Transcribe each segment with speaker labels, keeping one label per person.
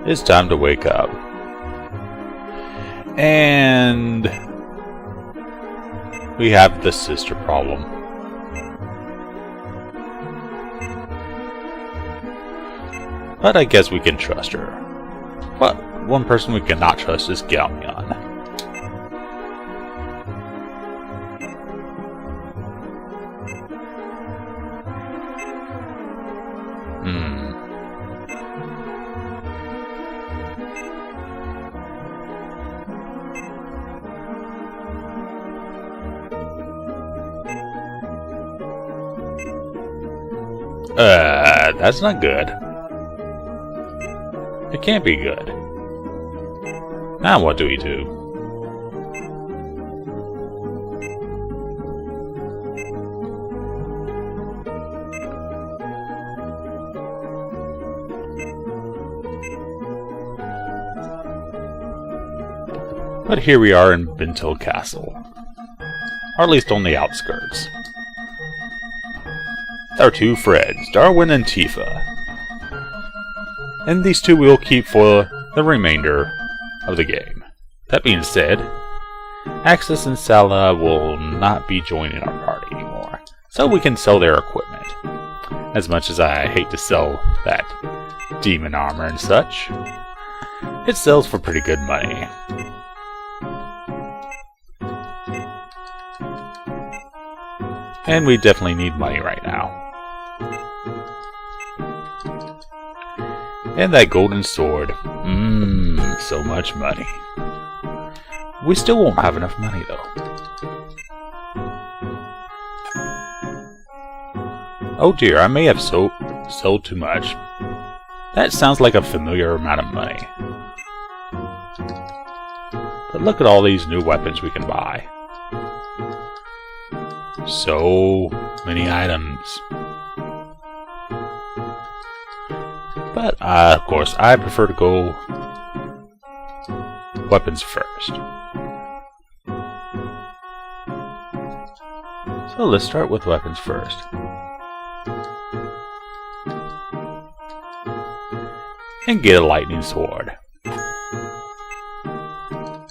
Speaker 1: It's time to wake up. And we have the sister problem. But I guess we can trust her. But one person we cannot trust is Galmion. That's not good. It can't be good. Now what do we do? But here we are in Bintel Castle. Or at least on the outskirts. Our two friends, Darwin and Tifa. And these two we'll keep for the remainder of the game. That being said, Axis and Sala will not be joining our party anymore, so we can sell their equipment. As much as I hate to sell that demon armor and such, it sells for pretty good money. And we definitely need money right now. And that golden sword. So much money. We still won't have enough money though. Oh dear, I may have sold too much. That sounds like a familiar amount of money. But look at all these new weapons we can buy. So many items. But, of course, I prefer to go weapons first. So let's start with weapons first. And get a lightning sword.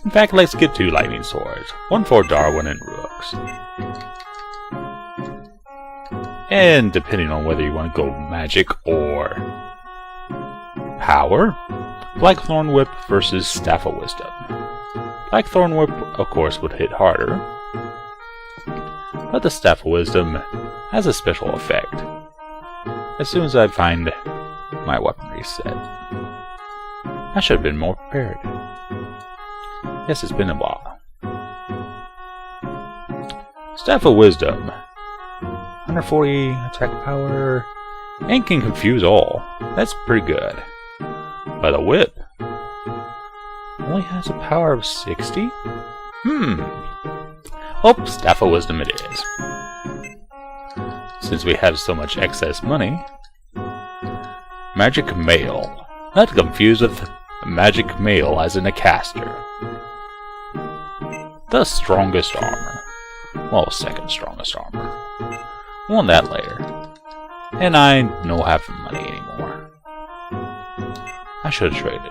Speaker 1: In fact, let's get 2 lightning swords. One for Darwin and Rooks. And depending on whether you want to go magic or power, Blackthorn Whip versus Staff of Wisdom. Blackthorn Whip, of course, would hit harder, but the Staff of Wisdom has a special effect as soon as I find my weaponry set. I should have been more prepared. Yes, it's been a while. Staff of Wisdom. 140 attack power, and can confuse all. That's pretty good. But the whip only has a power of 60? Oh, Staff of Wisdom it is. Since we have so much excess money. Magic Mail. Not to confuse with Magic Mail as in a caster. The strongest armor. Well, second strongest armor. More on that later. And I don't have money anymore. I should have traded.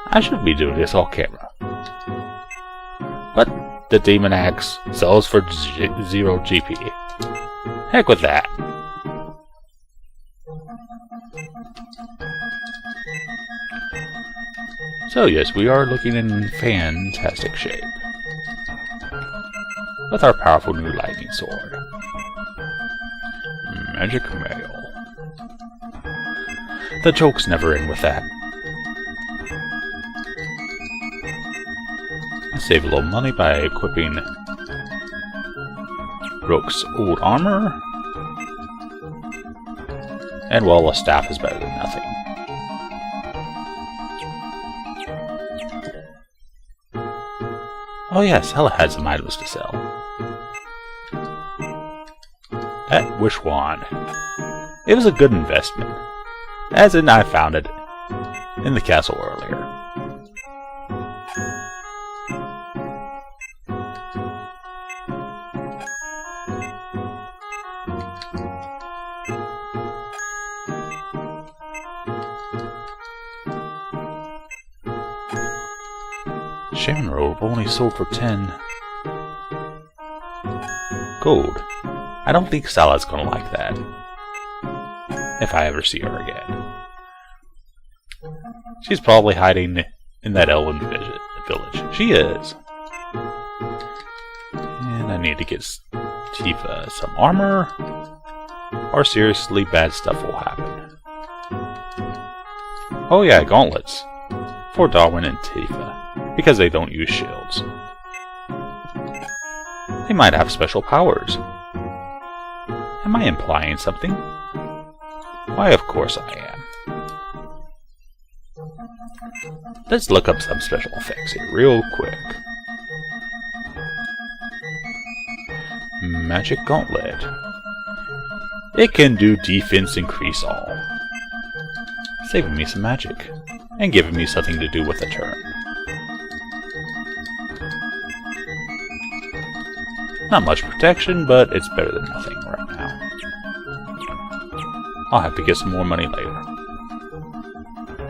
Speaker 1: I should be doing this off camera. But the Demon Axe sells for 0 GP. Heck with that. So yes, we are looking in fantastic shape. With our powerful new lightning sword. Magic Mail. The joke's never end with that. Save a little money by equipping Rooks' old armor. And well, a staff is better than nothing. Oh yes, Hella had some items to sell. That Wish Wand. It was a good investment. As in, I found it in the castle earlier. Shaman robe only sold for 10 gold. I don't think Salah's gonna like that. If I ever see her again. She's probably hiding in that elven village. She is. And I need to get Tifa some armor, or seriously bad stuff will happen. Oh yeah, gauntlets. For Darwin and Tifa, because they don't use shields. They might have special powers. Am I implying something? Why, of course I am. Let's look up some special effects here real quick. Magic Gauntlet. It can do defense increase all. Saving me some magic. And giving me something to do with a turn. Not much protection, but it's better than nothing right now. I'll have to get some more money later.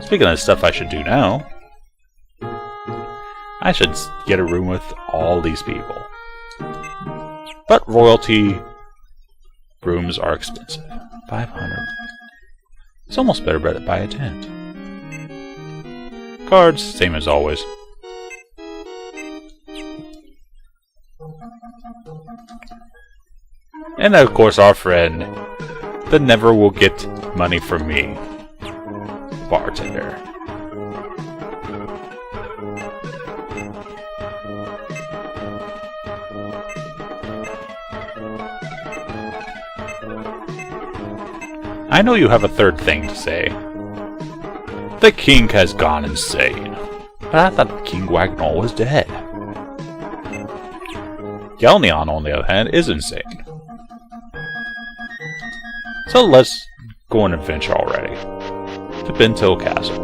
Speaker 1: Speaking of stuff I should do now, I should get a room with all these people. But royalty rooms are expensive. 500. It's almost better to buy a tent. Cards, same as always. And of course our friend, that never will get money from me, bartender. I know you have a third thing to say. The king has gone insane. But I thought King Wagnall was dead. Gelneon, on the other hand, is insane. So let's go on an adventure already. To Bintel Castle.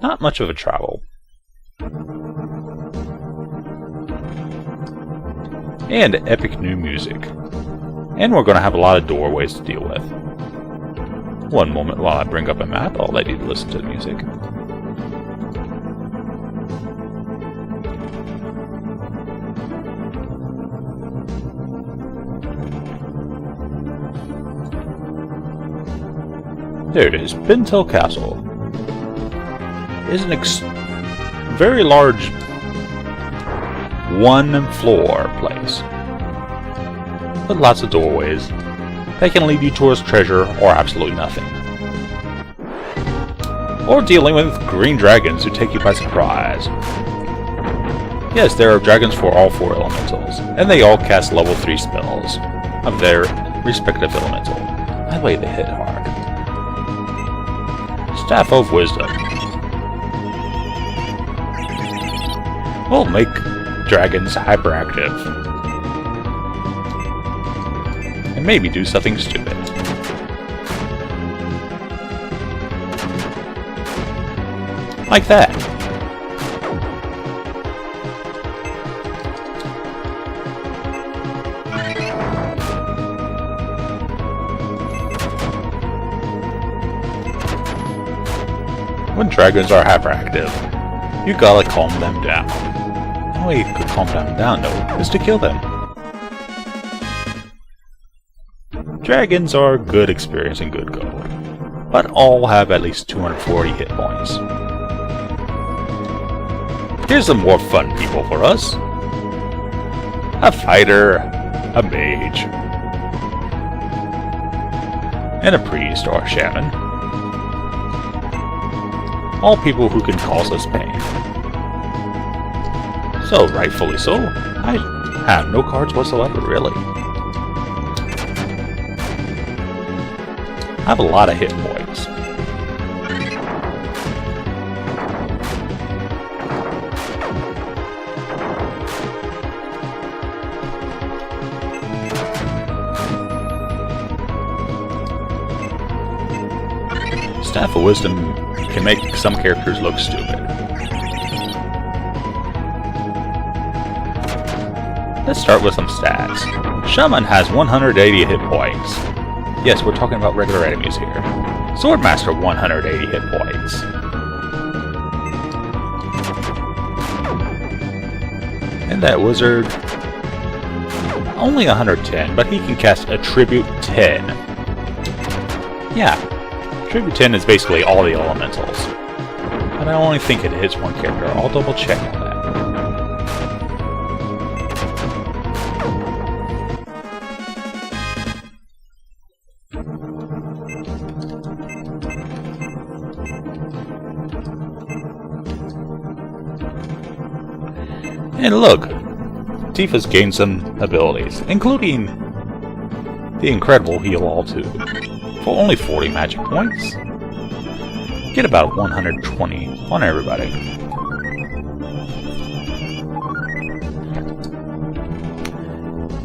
Speaker 1: Not much of a travel. And epic new music. And we're going to have a lot of doorways to deal with. One moment while I bring up a map, I'll let you listen to the music. There it is, Bintel Castle. It's an very large one-floor place. With lots of doorways that can lead you towards treasure or absolutely nothing. Or dealing with green dragons who take you by surprise. Yes, there are dragons for all 4 elementals, and they all cast level 3 spells of their respective elemental. That way they hit hard. Staff of Wisdom will make dragons hyperactive. And maybe do something stupid. Like that. When dragons are hyperactive, you gotta calm them down. The only way you could calm them down, though, is to kill them. Dragons are good experience and good gold, but all have at least 240 hit points. Here's some more fun people for us. A fighter, a mage, and a priest or a shaman. All people who can cause us pain. So, rightfully so, I have no cards whatsoever, really. I have a lot of hit points. Staff of Wisdom can make some characters look stupid. Let's start with some stats. Shaman has 180 hit points. Yes, we're talking about regular enemies here. Swordmaster, 180 hit points. that wizard, only 110, but he can cast Attribute 10. Yeah, Attribute 10 is basically all the elementals. But I only think it hits one character. I'll double check on that. And look, Tifa's gained some abilities, including the incredible Heal All 2. For only 40 magic points, get about 120 on everybody.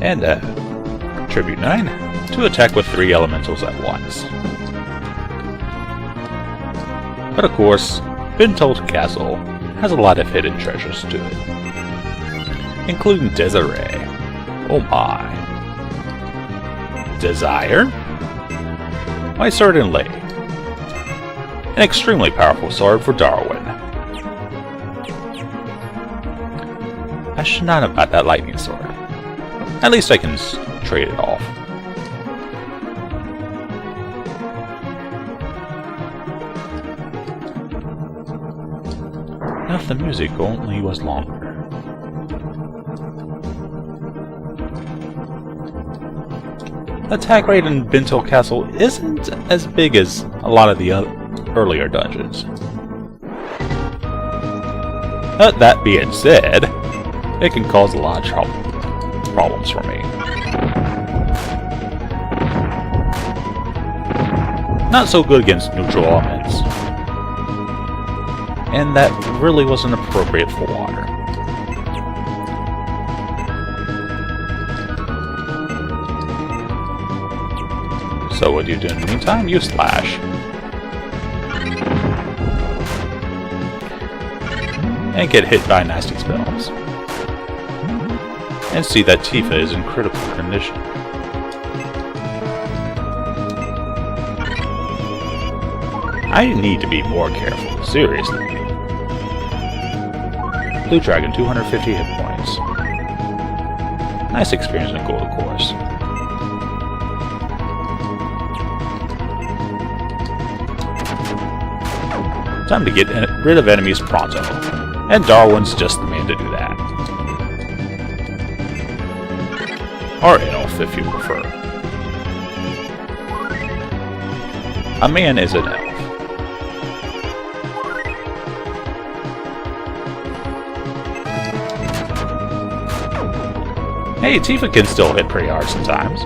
Speaker 1: And Tribute 9 to attack with 3 elementals at once. But of course, Bintel Castle has a lot of hidden treasures to it, including Desiree. Oh my. Desire? My sword inlaid. An extremely powerful sword for Darwin. I should not have bought that lightning sword. At least I can trade it off. Now if the music only was longer. Attack rate in Bintel Castle isn't as big as a lot of the earlier dungeons. But that being said, it can cause a lot of problems for me. Not so good against neutral elements. And that really wasn't appropriate for water. So what do you do in the meantime? You slash. And get hit by nasty spells. And see that Tifa is in critical condition. I need to be more careful, seriously. Blue Dragon, 250 hit points. Nice experience in gold, of course. Time to get rid of enemies pronto. And Darwin's just the man to do that. Or elf, if you prefer. A man is an elf. Hey, Tifa can still hit pretty hard sometimes.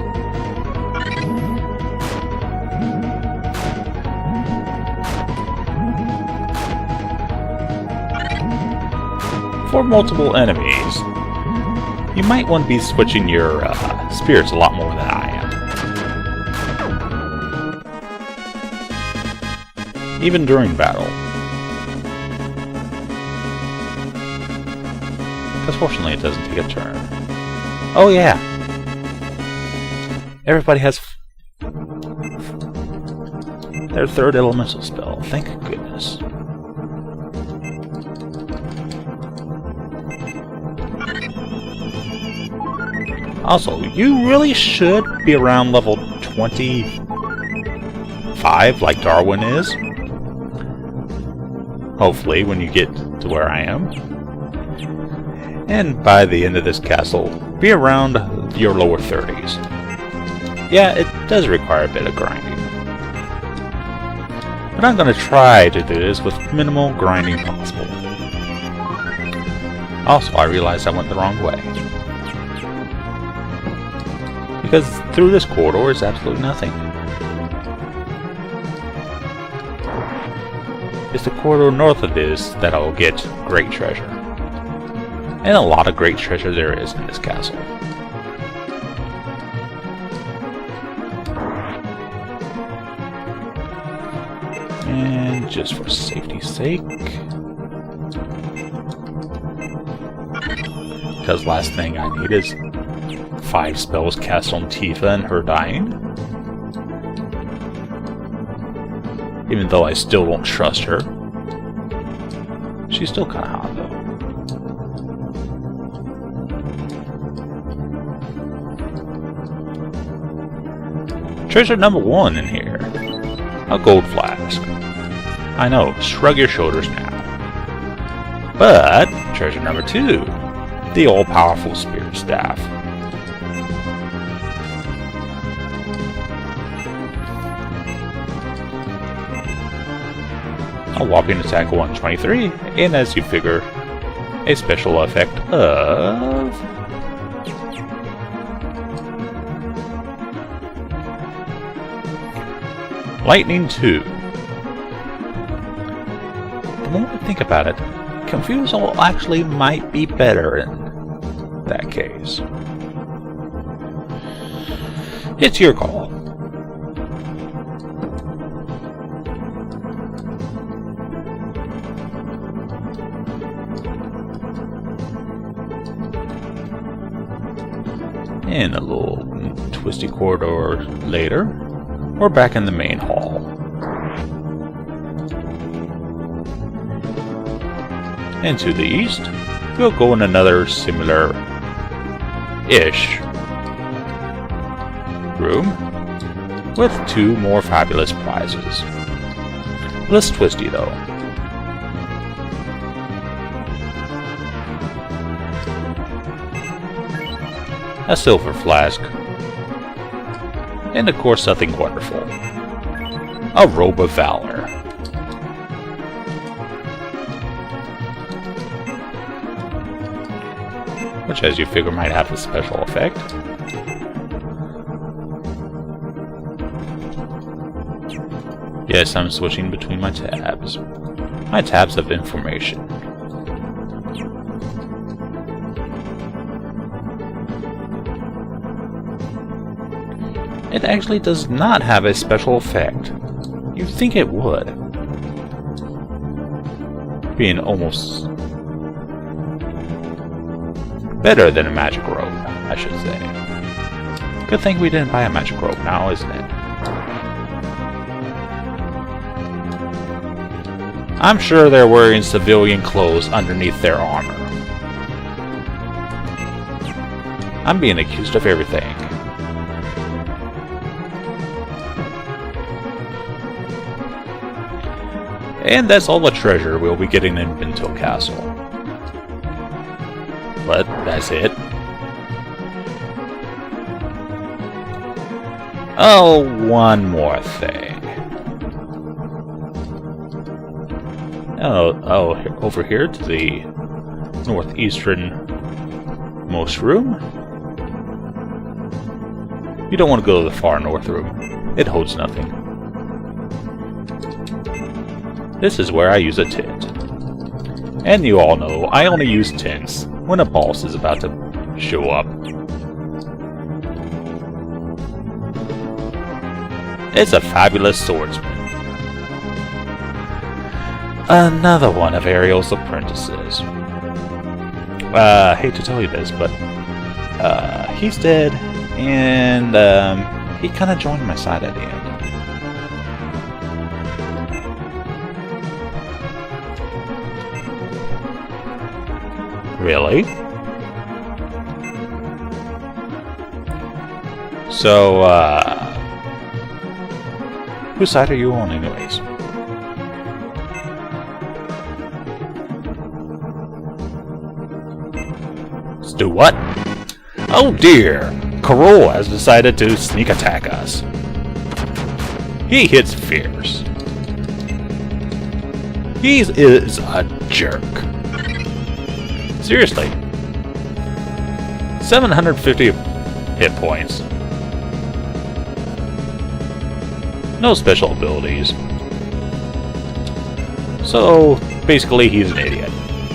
Speaker 1: For multiple enemies, you might want to be switching your spirits a lot more than I am. Even during battle. Because fortunately it doesn't take a turn. Oh yeah! Everybody has their third elemental spell, thank goodness. Also, you really should be around level 25 like Darwin is. Hopefully, when you get to where I am. And by the end of this castle, be around your lower 30s. Yeah, it does require a bit of grinding. But I'm going to try to do this with minimal grinding possible. Also, I realized I went the wrong way. Because through this corridor is absolutely nothing. It's the corridor north of this that I'll get great treasure. And a lot of great treasure there is in this castle. And just for safety's sake, because last thing I need is 5 spells cast on Tifa and her dying. Even though I still don't trust her. She's still kinda hot though. Treasure number 1 in here. A gold flask. I know, shrug your shoulders now. But treasure number 2. The all-powerful spirit staff. A whopping attack of 123, and as you figure, a special effect of... Lightning 2. The more I think about it, Confusal actually might be better in that case. It's your call. In a little twisty corridor later, we're back in the main hall. And to the east, we'll go in another similar-ish room with 2 more fabulous prizes. Less twisty though. A silver flask, and of course something wonderful. A robe of valor. Which, as you figure, might have a special effect. Yes, I'm switching between my tabs. My tabs of information. It actually does not have a special effect. You'd think it would. Being almost better than a magic robe, I should say. Good thing we didn't buy a magic robe now, isn't it? I'm sure they're wearing civilian clothes underneath their armor. I'm being accused of everything. And that's all the treasure we'll be getting in Bintel Castle. But that's it. Oh, one more thing. Oh, over here to the northeastern most room. You don't want to go to the far north room. It holds nothing. This is where I use a tent. And you all know, I only use tents when a boss is about to show up. It's a fabulous swordsman. Another one of Ariel's apprentices. Hate to tell you this, but he's dead, and he kind of joined my side at the end. Really? So, whose side are you on anyways? Do what? Oh dear! Carol has decided to sneak attack us. He hits fierce. He is a jerk. Seriously. 750 hit points. No special abilities. So, basically he's an idiot.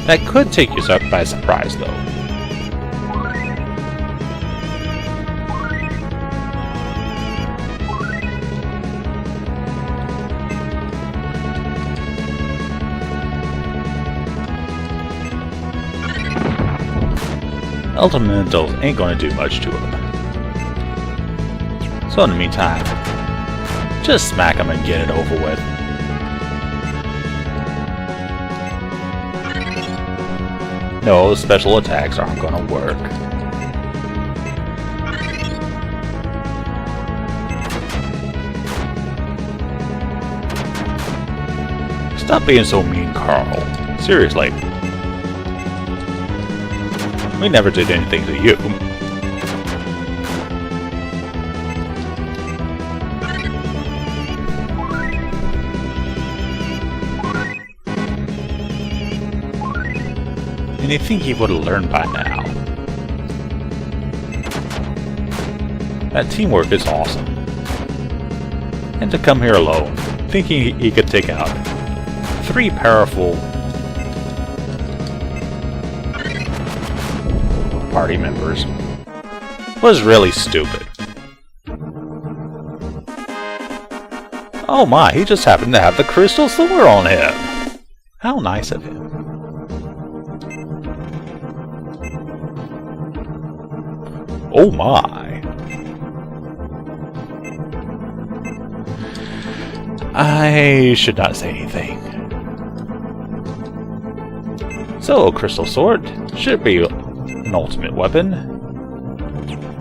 Speaker 1: That could take you by surprise though. Elementals ain't gonna do much to him. So in the meantime, just smack him and get it over with. No, special attacks aren't gonna work. Stop being so mean, Carl. Seriously. We never did anything to you. And you think he would have learned by now. That teamwork is awesome. And to come here alone, thinking he could take out 3 powerful party members was really stupid. Oh my, he just happened to have the crystal sword on him. How nice of him. Oh my. I should not say anything. So, crystal sword should be an ultimate weapon.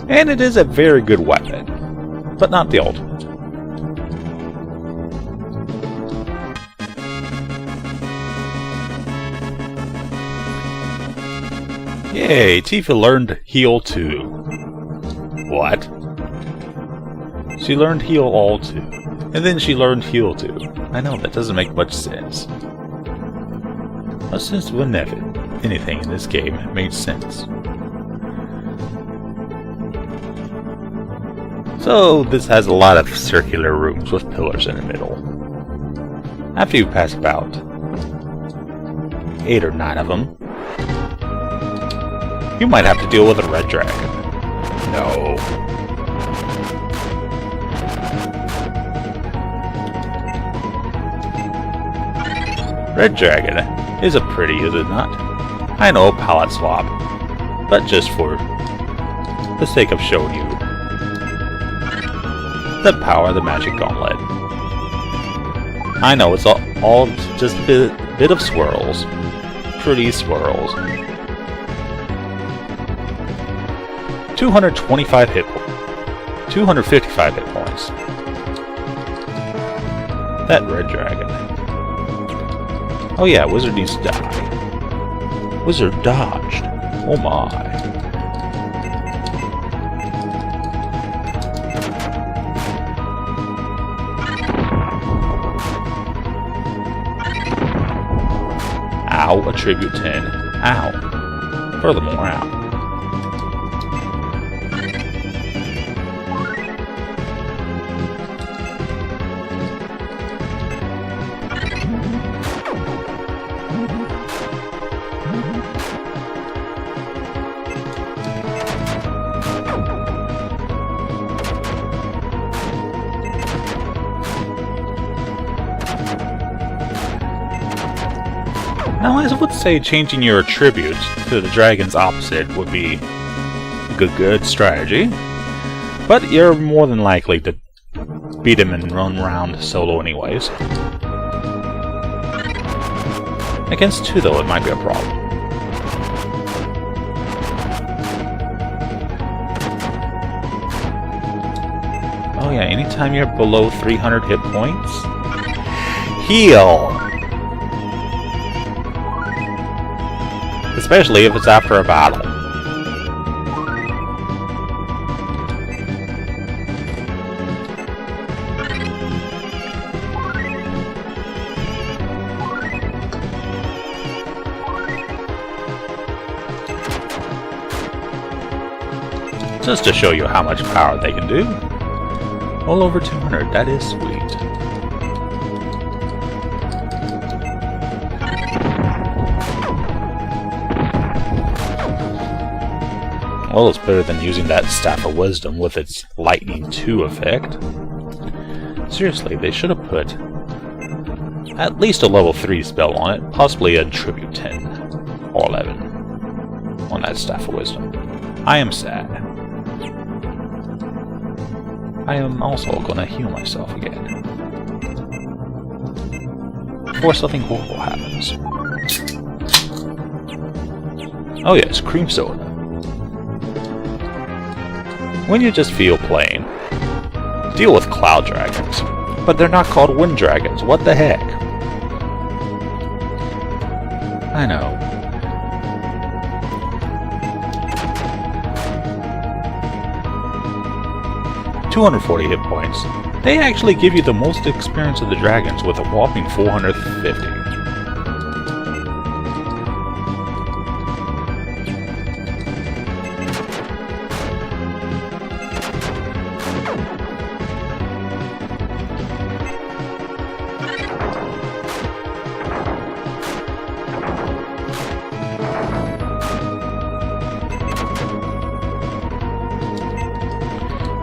Speaker 1: And it is a very good weapon, but not the ultimate. Yay, Tifa learned heal too. What? She learned heal all too. And then she learned heal too. I know, that doesn't make much sense. But since whenever anything in this game made sense. So, this has a lot of circular rooms with pillars in the middle. After you pass about 8 or 9 of them, you might have to deal with a red dragon. No. Red dragon is a pretty, is it not? I know, palette swap, but just for the sake of showing you the power of the magic gauntlet. I know, it's all just a bit of swirls. Pretty swirls. 225 hit points. 255 hit points. That red dragon. Oh yeah, wizard needs to die. Wizard dodged. Oh my. Ow, attribute 10. Ow. Furthermore, ow. Now, I would say changing your attribute to the dragon's opposite would be a good strategy, but you're more than likely to beat him and run around solo anyways. Against 2, though, it might be a problem. Oh yeah, anytime you're below 300 hit points, heal! Especially if it's after a battle. Just to show you how much power they can do. Well over 200, that is sweet. Well, it's better than using that Staff of Wisdom with its Lightning 2 effect. Seriously, they should have put at least a level 3 spell on it, possibly a Tribute 10 or 11 on that Staff of Wisdom. I am sad. I am also gonna heal myself again before something horrible happens. Oh yes, cream soda. When you just feel plain, deal with cloud dragons. But they're not called wind dragons, what the heck? I know. $240 hit points. They actually give you the most experience of the dragons with a whopping 450.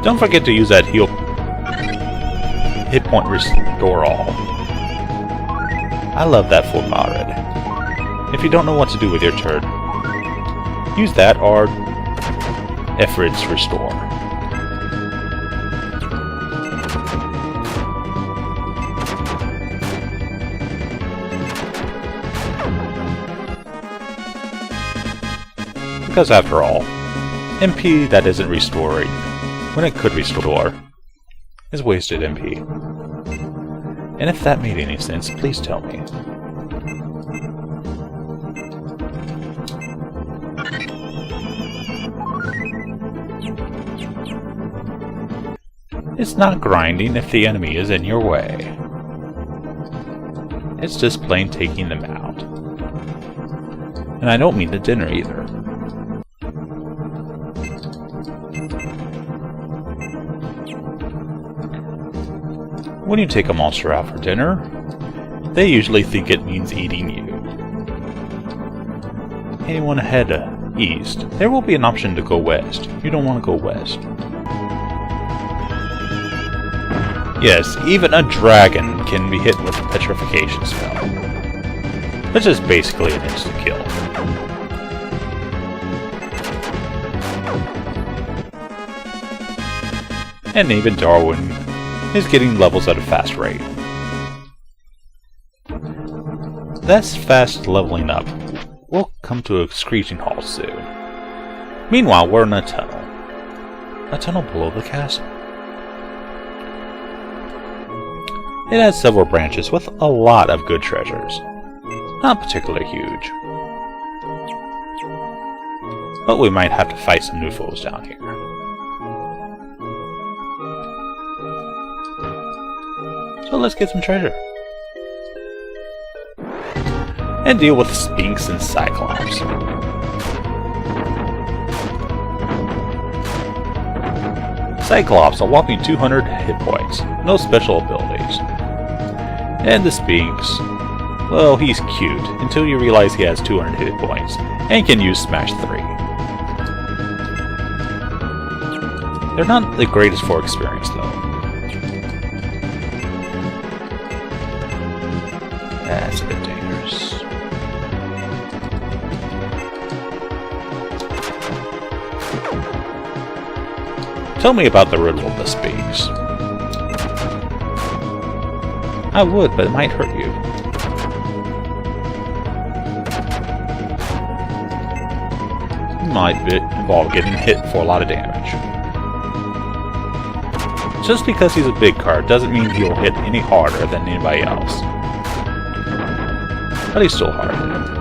Speaker 1: Don't forget to use that hit point restore all. I love that for Marid. If you don't know what to do with your turn, use that or APPRENTICE restore. Because after all, MP that isn't restoring when it could restore is wasted MP. And if that made any sense, please tell me. It's not grinding if the enemy is in your way. It's just plain taking them out. And I don't mean the dinner either. When you take a monster out for dinner, they usually think it means eating you. Anyone head east, there will be an option to go west. You don't want to go west. Yes, even a dragon can be hit with a petrification spell, which is basically an instant kill. And even Darwin is getting levels at a fast rate. That's fast leveling up. We'll come to a screeching halt soon. Meanwhile, we're in a tunnel. A tunnel below the castle. It has several branches with a lot of good treasures. Not particularly huge. But we might have to fight some new foes down here. So let's get some treasure. And deal with Sphinx and Cyclops. Cyclops, a whopping 200 hit points. No special abilities. And the Sphinx, well, he's cute until you realize he has 200 hit points and can use Smash 3. They're not the greatest for experience though. That's a bit dangerous. Tell me about the riddle of the Sphinx. I would, but it might hurt you. It might involve getting hit for a lot of damage. Just because he's a big card doesn't mean he'll hit any harder than anybody else. But he's still hard to hit.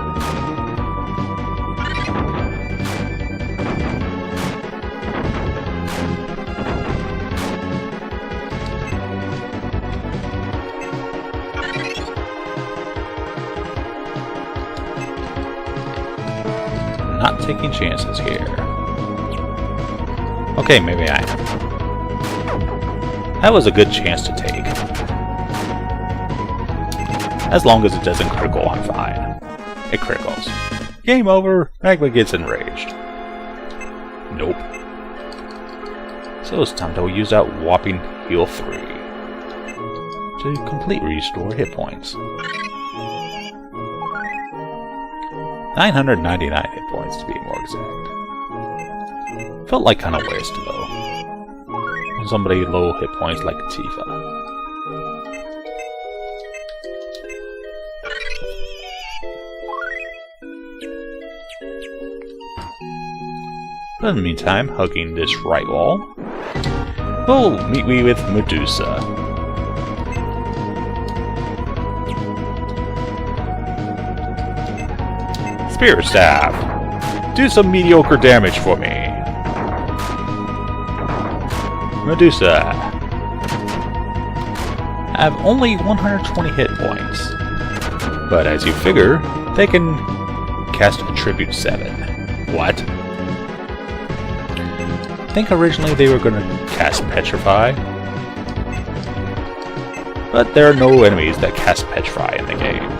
Speaker 1: Not taking chances here. Okay, maybe I am. That was a good chance to take. As long as it doesn't critical, I'm fine. It criticals. Game over. Magma gets enraged. Nope. So it's time to use that whopping heal 3 to completely restore hit points. 999 hit points to be more exact. Felt like kind of waste though. Somebody low hit points like Tifa. But in the meantime, hugging this right wall, we'll meet me with Medusa. Spirit Staff! Do some mediocre damage for me! Medusa! I have only 120 hit points. But as you figure, they can cast Attribute 7. What? I think originally they were going to cast Petrify. But there are no enemies that cast Petrify in the game.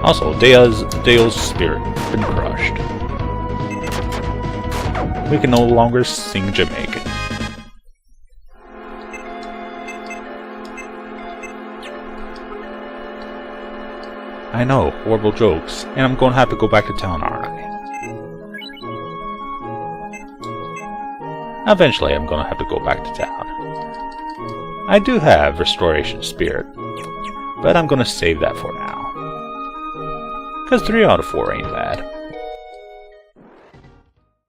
Speaker 1: Also, Dale's spirit has been crushed. We can no longer sing Jamaican. I know, horrible jokes, and I'm going to have to go back to town, aren't I? Eventually, I'm going to have to go back to town. I do have Restoration Spirit, but I'm going to save that for now. Because 3 out of 4 ain't bad.